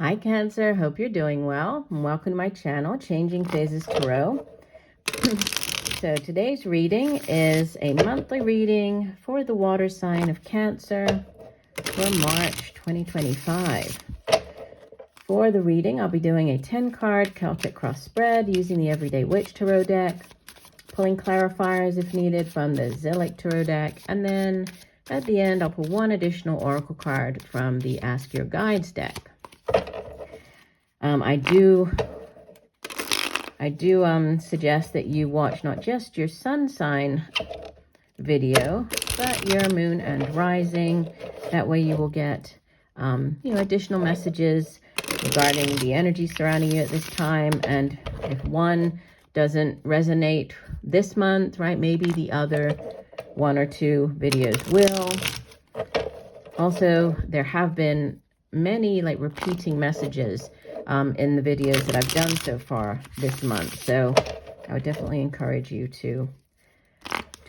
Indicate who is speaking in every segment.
Speaker 1: Hi Cancer, hope you're doing well. And welcome to my channel, Changing Phases Tarot. So today's reading is a monthly reading for the water sign of Cancer for March 2025. For the reading, I'll be doing a 10-card Celtic cross spread using the Everyday Witch Tarot deck, pulling clarifiers if needed from the Zillick Tarot deck, and then at the end, I'll pull one additional oracle card from the Ask Your Guides deck. I do suggest that you watch not just your sun sign video, but your moon and rising. That way you will get, additional messages regarding the energy surrounding you at this time. And if one doesn't resonate this month, right, maybe the other one or two videos will. Also, there have been many repeating messages in the videos that I've done so far this month. So I would definitely encourage you to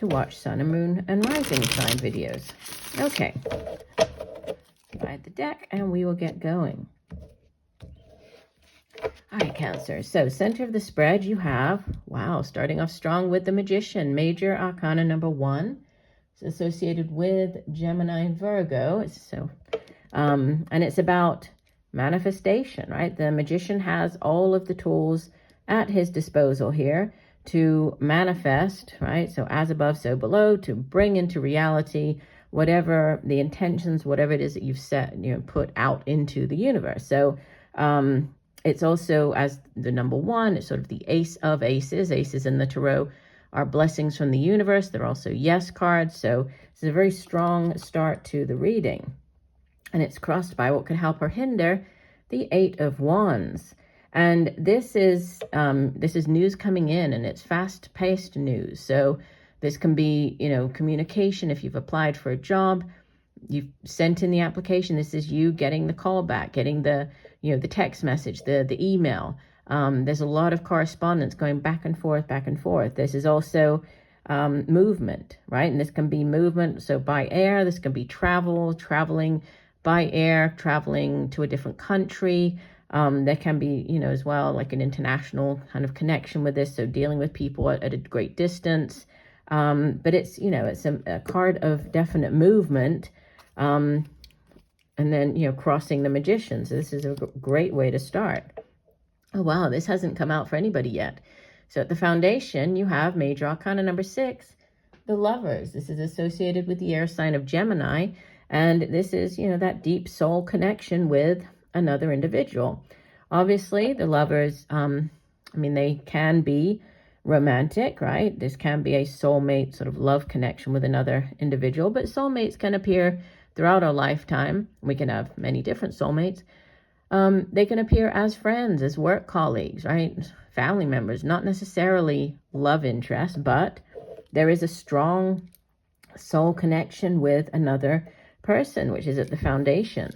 Speaker 1: watch sun and moon and rising sign videos. Okay. Divide the deck and we will get going. All right, Cancer. So center of the spread you have, wow, starting off strong with the Magician, Major Arcana number 1. It's associated with Gemini and Virgo. And it's about manifestation, right? The Magician has all of the tools at his disposal here to manifest, right? So as above, so below, to bring into reality whatever the intentions, whatever it is that you've set, put out into the universe. So it's also, as the number 1, it's sort of the ace of aces. Aces in the tarot are blessings from the universe. They're also yes cards. So it's a very strong start to the reading. And it's crossed by what could help or hinder the 8 of Wands. And this is news coming in, and it's fast-paced news. So this can be, communication. If you've applied for a job, you've sent in the application. This is you getting the call back, getting the, the text message, the email. There's a lot of correspondence going back and forth, back and forth. This is also movement, right? And this can be movement. So by air, this can be traveling by air, traveling to a different country. There can be, as well, like an international kind of connection with this. So dealing with people at a great distance. But it's, it's a card of definite movement. And then, crossing the Magician. So this is a great way to start. Oh, wow, this hasn't come out for anybody yet. So at the foundation, you have Major Arcana number 6, the Lovers. This is associated with the air sign of Gemini. And this is, that deep soul connection with another individual. Obviously, the Lovers, they can be romantic, right? This can be a soulmate sort of love connection with another individual. But soulmates can appear throughout our lifetime. We can have many different soulmates. They can appear as friends, as work colleagues, right? Family members, not necessarily love interest, but there is a strong soul connection with another person, which is at the foundation.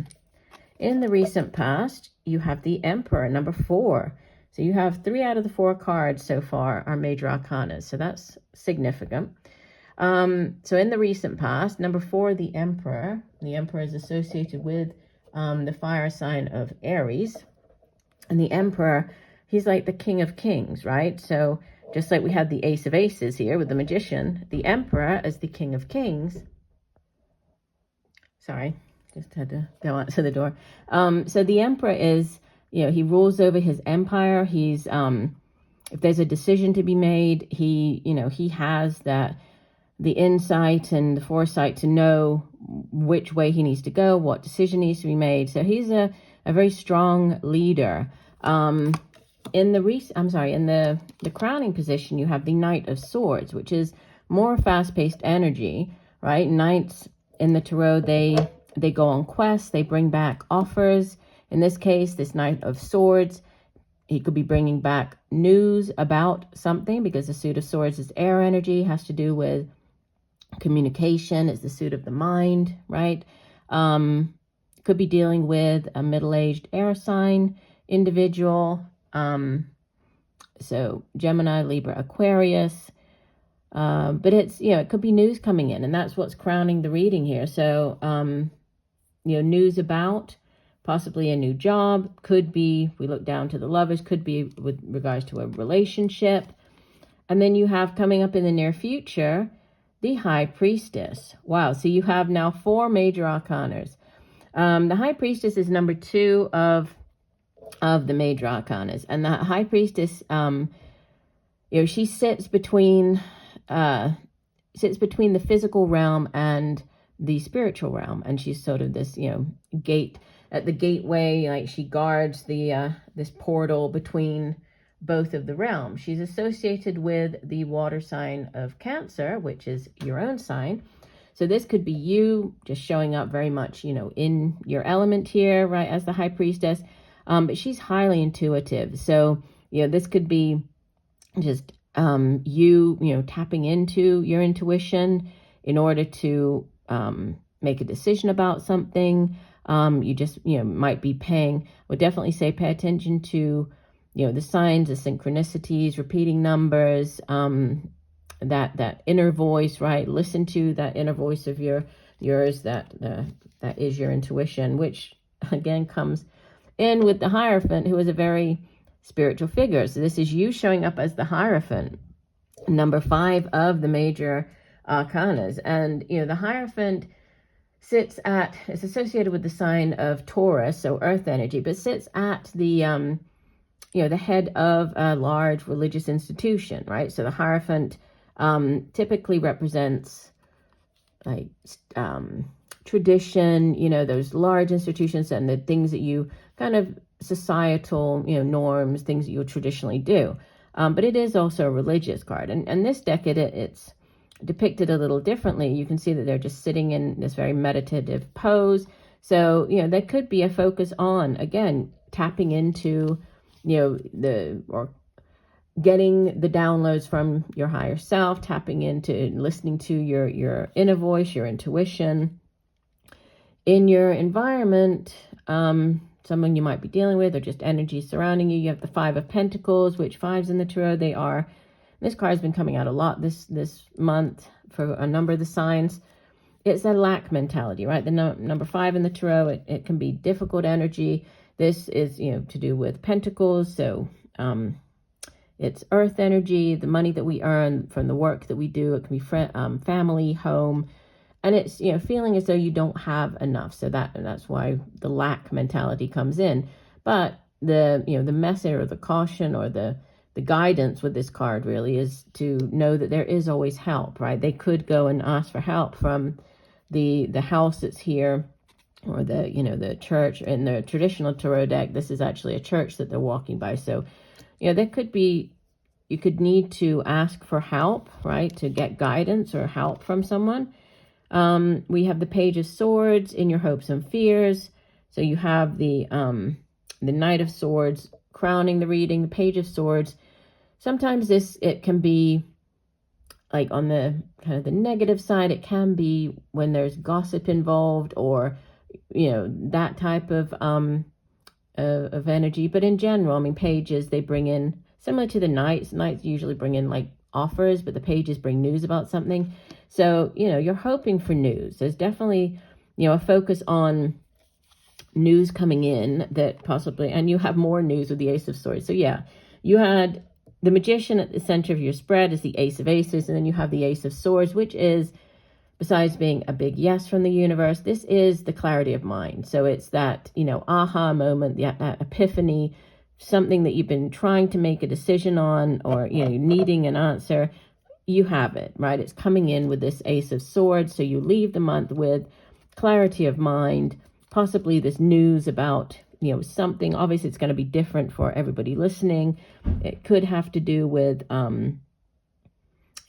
Speaker 1: In the recent past, you have the Emperor, number 4. So you have 3 out of the 4 cards so far are Major Arcanas. So that's significant. So in the recent past, number 4, the Emperor. The Emperor is associated with the fire sign of Aries. And the Emperor, he's like the King of Kings, right? So just like we had the Ace of Aces here with the Magician, the Emperor as the King of Kings. Sorry, just had to go out to the door. So the Emperor is, he rules over his empire. He's, if there's a decision to be made, he has the insight and the foresight to know which way he needs to go, what decision needs to be made. So he's a very strong leader. In the crowning position, you have the Knight of Swords, which is more fast-paced energy, right? Knights in the tarot, they go on quests, they bring back offers. In this case, this Knight of Swords, he could be bringing back news about something, because the suit of swords is air energy, has to do with communication. It's the suit of the mind, right? Could be dealing with a middle-aged air sign individual. So Gemini, Libra, Aquarius. But it's, it could be news coming in, and that's what's crowning the reading here. So, news about possibly a new job, could be, we look down to the Lovers, could be with regards to a relationship. And then you have coming up in the near future, the High Priestess. Wow, so you have now 4 major arcanas. The High Priestess is number 2 of the major arcanas. And the High Priestess, she sits between the physical realm and the spiritual realm. And she's sort of this, gate at the gateway, like she guards the this portal between both of the realms. She's associated with the water sign of Cancer, which is your own sign. So this could be you just showing up very much, in your element here, right, as the High Priestess. But she's highly intuitive. So, this could be just you tapping into your intuition in order to make a decision about something. You just, might be would definitely say pay attention to the signs, the synchronicities, repeating numbers, that inner voice, right? Listen to that inner voice of yours that is your intuition, which again comes in with the Hierophant, who is a very spiritual figure. So this is you showing up as the Hierophant, number 5 of the major arcanas. And the Hierophant it's associated with the sign of Taurus, so earth energy, but sits at the the head of a large religious institution, right? So the Hierophant typically represents like tradition, those large institutions and the things that you kind of societal, norms, things that you would traditionally do. But it is also a religious card. And this deck, it's depicted a little differently. You can see that they're just sitting in this very meditative pose. So, there could be a focus on, again, tapping into or getting the downloads from your higher self, tapping into listening to your inner voice, your intuition. In your environment, someone you might be dealing with, or just energy surrounding you. You have the 5 of Pentacles, which 5s in the tarot, this card has been coming out a lot this month for a number of the signs. It's a lack mentality, right? The number 5 in the tarot, it can be difficult energy. This is, to do with Pentacles. So it's earth energy, the money that we earn from the work that we do. It can be family, home. And it's, feeling as though you don't have enough. So that's why the lack mentality comes in. But the message or the caution or the guidance with this card really is to know that there is always help, right? They could go and ask for help from the house that's here, or the church. In the traditional tarot deck, this is actually a church that they're walking by. So, there could be, you could need to ask for help, right? To get guidance or help from someone. We have the Page of Swords in your hopes and fears. So you have the Knight of Swords crowning the reading, the Page of Swords. Sometimes it can be like on the kind of the negative side. It can be when there's gossip involved, or that type of energy. But in general, pages, they bring in, similar to the Knights. Knights usually bring in like offers, but the pages bring news about something. So, you're hoping for news. There's definitely, a focus on news coming in that possibly, and you have more news with the Ace of Swords. So yeah, you had the Magician at the center of your spread is the Ace of Aces, and then you have the Ace of Swords, which is, besides being a big yes from the universe, this is the clarity of mind. So it's that, aha moment, that epiphany, something that you've been trying to make a decision on, or, needing an answer. You have it, right? It's coming in with this Ace of Swords. So you leave the month with clarity of mind, possibly this news about, something. Obviously, it's going to be different for everybody listening. It could have to do with,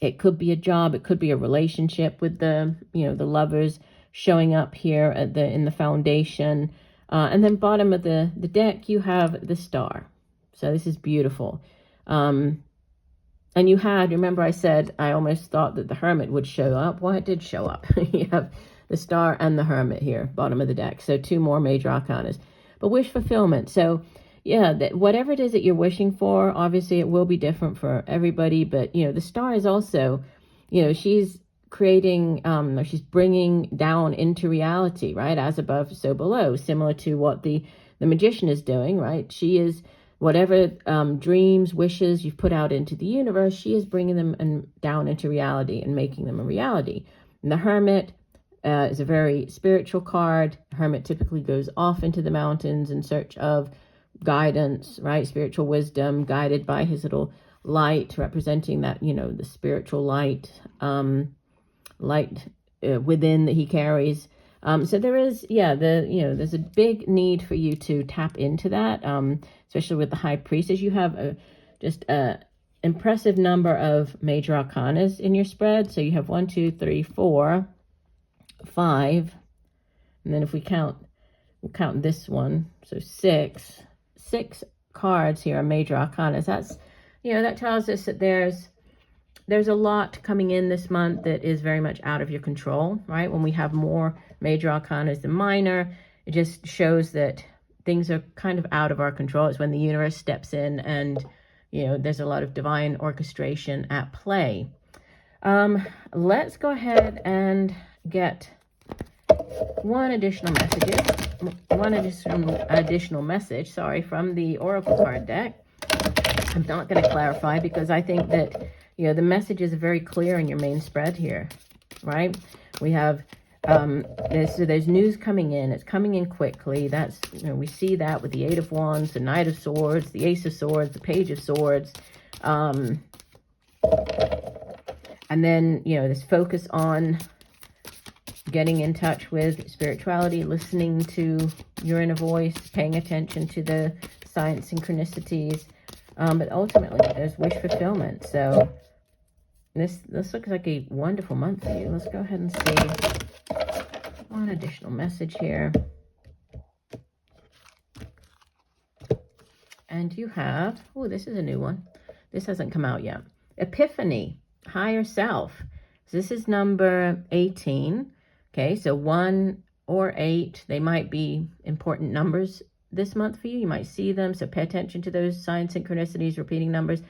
Speaker 1: it could be a job. It could be a relationship with the Lovers showing up here at in the foundation. And then bottom of the deck, you have the Star. So this is beautiful. And you had, remember I said, I almost thought that the Hermit would show up. Well, it did show up. You have the Star and the Hermit here, bottom of the deck. So 2 more major arcanas. But wish fulfillment. So yeah, whatever it is that you're wishing for, obviously it will be different for everybody. But, the Star is also, she's creating, she's bringing down into reality, right? As above, so below, similar to what the magician is doing, right? She is, whatever dreams, wishes you've put out into the universe, she is bringing them down into reality and making them a reality. And the Hermit is a very spiritual card. Hermit typically goes off into the mountains in search of guidance, right? Spiritual wisdom, guided by his little light, representing that, the spiritual light, within that he carries. So there is, there's a big need for you to tap into that, especially with the High Priestess. You have just a impressive number of major arcanas in your spread. So you have 1, 2, 3, 4, 5, and then if we'll count this one, so six cards here are major arcanas. That's, that tells us that there's a lot coming in this month that is very much out of your control, right? When we have more major arcanas than minor, it just shows that things are kind of out of our control. It's when the universe steps in and, there's a lot of divine orchestration at play. Let's go ahead and get one additional message, from the Oracle card deck. I'm not going to clarify because I think that, the message is very clear in your main spread here, right? We have, there's news coming in. It's coming in quickly. That's, we see that with the 8 of Wands, the Knight of Swords, the Ace of Swords, the Page of Swords. And then, this focus on getting in touch with spirituality, listening to your inner voice, paying attention to the science synchronicities. But ultimately, there's wish fulfillment. So this looks like a wonderful month for you. Let's go ahead and see one additional message here. And you have, this is a new one. This hasn't come out yet. Epiphany, higher self. So this is number 18. Okay, so 1 or 8, they might be important numbers this month for you. You might see them, so pay attention to those sign synchronicities, repeating numbers.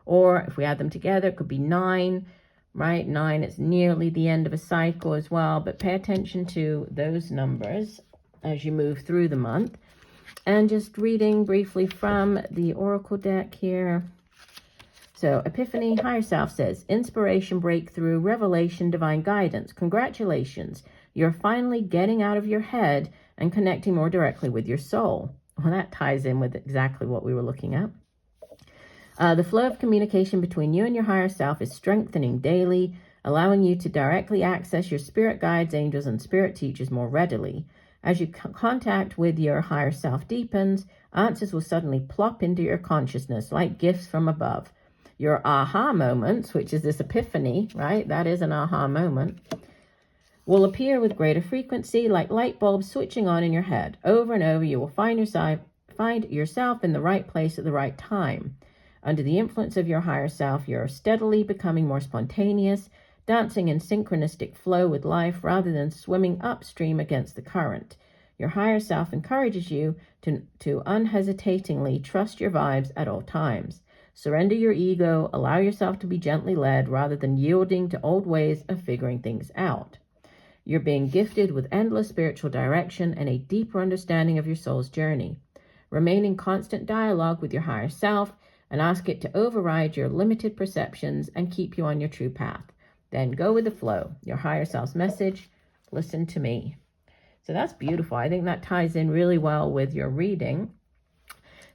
Speaker 1: Or if we add them together, it could be 9, right? 9, it's nearly the end of a cycle as well, but pay attention to those numbers as you move through the month. And just reading briefly from the Oracle deck here. So Epiphany, higher self says, inspiration, breakthrough, revelation, divine guidance. Congratulations. You're finally getting out of your head and connecting more directly with your soul. Well, that ties in with exactly what we were looking at. The flow of communication between you and your higher self is strengthening daily, allowing you to directly access your spirit guides, angels, and spirit teachers more readily. As your contact with your higher self deepens, answers will suddenly plop into your consciousness like gifts from above. Your aha moments, which is this epiphany, right? That is an aha moment, will appear with greater frequency like light bulbs switching on in your head. Over and over, you will find yourself in the right place at the right time. Under the influence of your higher self, you're steadily becoming more spontaneous, dancing in synchronistic flow with life rather than swimming upstream against the current. Your higher self encourages you to unhesitatingly trust your vibes at all times. Surrender your ego, allow yourself to be gently led rather than yielding to old ways of figuring things out. You're being gifted with endless spiritual direction and a deeper understanding of your soul's journey. Remain in constant dialogue with your higher self and ask it to override your limited perceptions and keep you on your true path. Then go with the flow. Your higher self's message, listen to me. So that's beautiful. I think that ties in really well with your reading.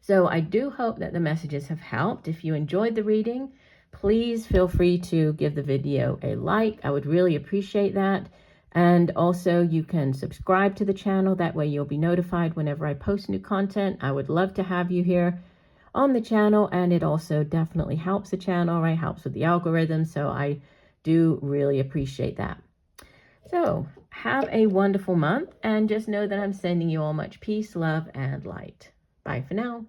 Speaker 1: So I do hope that the messages have helped. If you enjoyed the reading, please feel free to give the video a like. I would really appreciate that. And also you can subscribe to the channel. That way you'll be notified whenever I post new content. I would love to have you here on the channel. And it also definitely helps the channel, right? Helps with the algorithm. So I do really appreciate that. So have a wonderful month and just know that I'm sending you all much peace, love, and light. Bye for now.